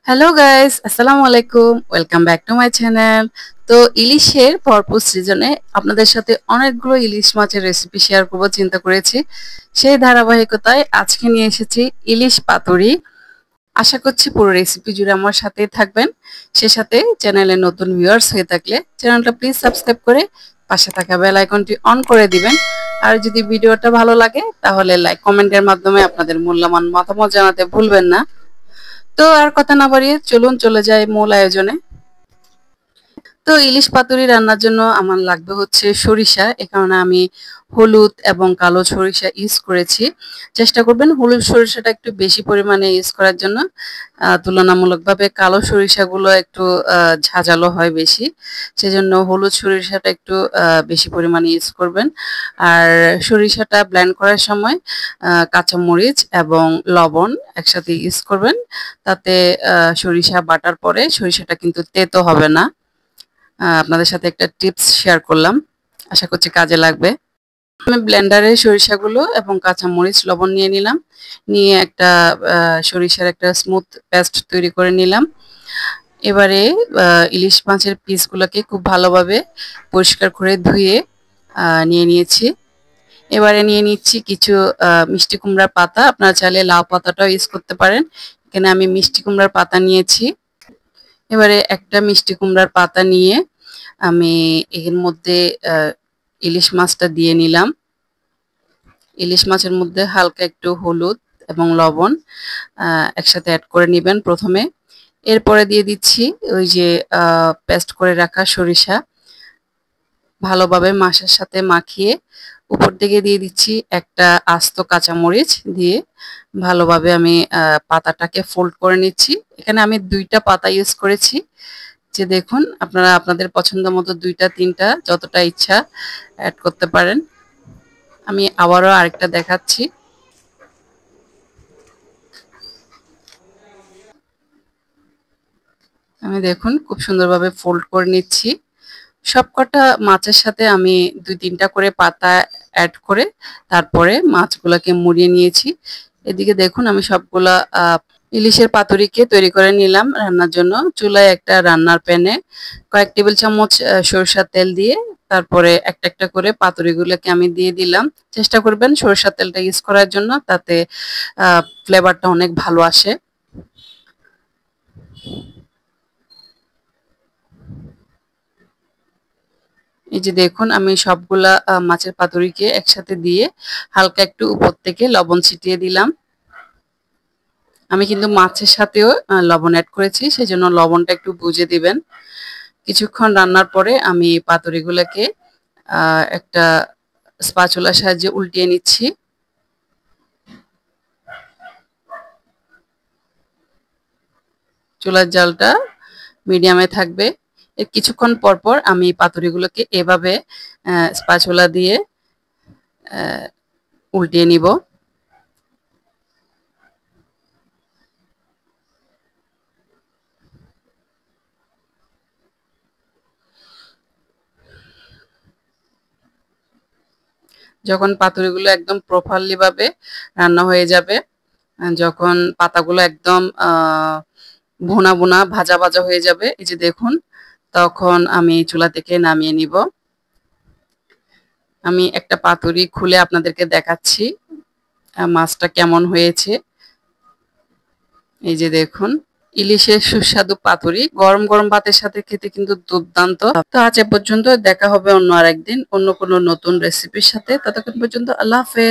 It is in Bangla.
হ্যালো গাইস, আসসালামু আলাইকুম। Welcome back to my channel. তো ইলিশের ভরপুর সিজনে আপনাদের সাথে অনেকগুলো ইলিশ মাছের রেসিপি শেয়ার করব চিন্তা করেছি। সেই ধারাবাহিকতায় আজকে নিয়ে এসেছি ইলিশ পাতুরি। আশা করছি পুরো রেসিপি জুড়ে আমার সাথেই থাকবেন। সে সাথে চ্যানেলে নতুন ভিউয়ার্স হয়ে থাকলে চ্যানেলটা প্লিজ সাবস্ক্রাইব করে পাশে থাকা বেল আইকনটি অন করে দিবেন। আর যদি ভিডিওটা ভালো লাগে তাহলে লাইক কমেন্টের মাধ্যমে আপনাদের মূল্যবান মতামত জানাতে ভুলবেন না। তো আর কথা না বাড়িয়ে চলুন চলে যাই মূল আয়োজনে। তো ইলিশ পাতুরি রান্নার জন্য আমার লাগবে হচ্ছে সরিষা। এ কারণে আমি হলুদ এবং কালো সরিষা ইউজ করেছি। চেষ্টা করবেন হলুদ সরিষাটা একটু বেশি পরিমাণে ইউজ করার জন্য। তুলনামূলকভাবে কালো সরিষাগুলো একটু ঝাঁঝালো হয় বেশি। সেজন্য হলুদ সরিষাটা একটু বেশি পরিমাণে ইউজ করবেন। আর সরিষাটা ব্লেন্ড করার সময় কাঁচামরিচ এবং লবণ একসাথে ইউজ করবেন। তাতে সরিষা বাটার পরে সরিষাটা কিন্তু তেতো হবে না। আপনাদের সাথে একটা টিপস শেয়ার করলাম, আশা করছি কাজে লাগবে। আমি ব্লেন্ডারে সরিষাগুলো এবং কাঁচামরিচ লবণ নিয়ে নিলাম, নিয়ে একটা সরিষার একটা স্মুথ পেস্ট তৈরি করে নিলাম। এবারে ইলিশ মাছের পিসগুলোকে খুব ভালোভাবে পরিষ্কার করে ধুয়ে নিয়ে নিয়েছি। এবারে নিয়ে নিচ্ছি কিছু মিষ্টি কুমড়ার পাতা। আপনারা চাইলে লাউ পাতাটাও ইউজ করতে পারেন। এখানে আমি মিষ্টি কুমড়ার পাতা নিয়েছি। এবারে একটা মিষ্টি কুমড়ার পাতা নিয়ে আমি এর মধ্যে ইলিশ মাছটা দিয়ে নিলাম। ইলিশ মাছের মধ্যে হালকা একটু হলুদ এবং লবণ একসাথে অ্যাড করে নেবেন প্রথমে। এরপরে দিয়ে দিচ্ছি ওই যে পেস্ট করে রাখা সরিষা, ভালোভাবে মাছের সাথে মাখিয়ে উপর থেকে দিয়ে দিচ্ছি একটা আস্ত কাঁচামরিচ দিয়ে ভালোভাবে আমি পাতাটাকে ফোল্ড করে নিচ্ছি। এখানে আমি 2টা পাতা ইউজ করেছি। যে দেখুন, আপনারা আপনাদের পছন্দ মতো 2টা 3টা যতটা ইচ্ছা অ্যাড করতে পারেন। আমি আবারও আরেকটা দেখাচ্ছি। আমি দেখুন খুব সুন্দরভাবে ফোল্ড করে নিচ্ছি। সবকটা মাছের সাথে আমি 2-3টা করে পাতা অ্যাড করে তারপরে মাছগুলোকে মুড়িয়ে নিয়েছি। এদিকে দেখুন আমি সবগুলা ইলিশের পাতুরিকে তৈরি করে নিলাম রান্নার জন্য। চুলায় একটা রান্নার প্যানে কয়েক টেবিল চামচ সরিষার তেল দিয়ে তারপরে একটা একটা করে পাতুরিগুলোকে আমি দিয়ে দিলাম। চেষ্টা করবেন সরিষার তেলটা ইউজ করার জন্য, তাতে ফ্লেভারটা অনেক ভালো আসে। এই যে দেখুন আমি সবগুলা মাছের পাতুরিকে একসাথে দিয়ে হালকা একটু উপর থেকে লবণ ছিটিয়ে দিলাম। আমি কিন্তু মাছের সাথেও লবণ অ্যাড করেছি, সেজন্য লবণটা একটু বুঝে দিবেন। কিছুক্ষণ রান্নার পরে আমি পাতুরিগুলোকে একটা স্প্যাচুলার সাহায্যে উল্টিয়ে নিচ্ছি। চুলার জালটা মিডিয়ামে থাকবে। এর কিছুক্ষণ পর পর আমি পাতুরিগুলোকে এভাবে স্প্যাচুলা দিয়ে উল্টিয়ে নিব। যখন পাতুরিগুলো একদম প্রপারলি ভাবে রান্না হয়ে যাবে, যখন পাতাগুলো একদম ভুনা ভুনা ভাজা ভাজা হয়ে যাবে, এই যে দেখুন, তখন আমি চুলা থেকে নামিয়ে নিব। আমি একটা পাতুরি খুলে আপনাদেরকে দেখাচ্ছি মাছটা কেমন হয়েছে। এই যে দেখুন, ইলিশের সুস্বাদু পাতুরি গরম গরম ভাতের সাথে খেতে কিন্তু দুর্দান্ত। তো আজ এ পর্যন্ত, দেখা হবে অন্য আরেকদিন অন্য কোনো নতুন রেসিপির সাথে। ততক্ষণ পর্যন্ত আল্লাহ হাফেজ।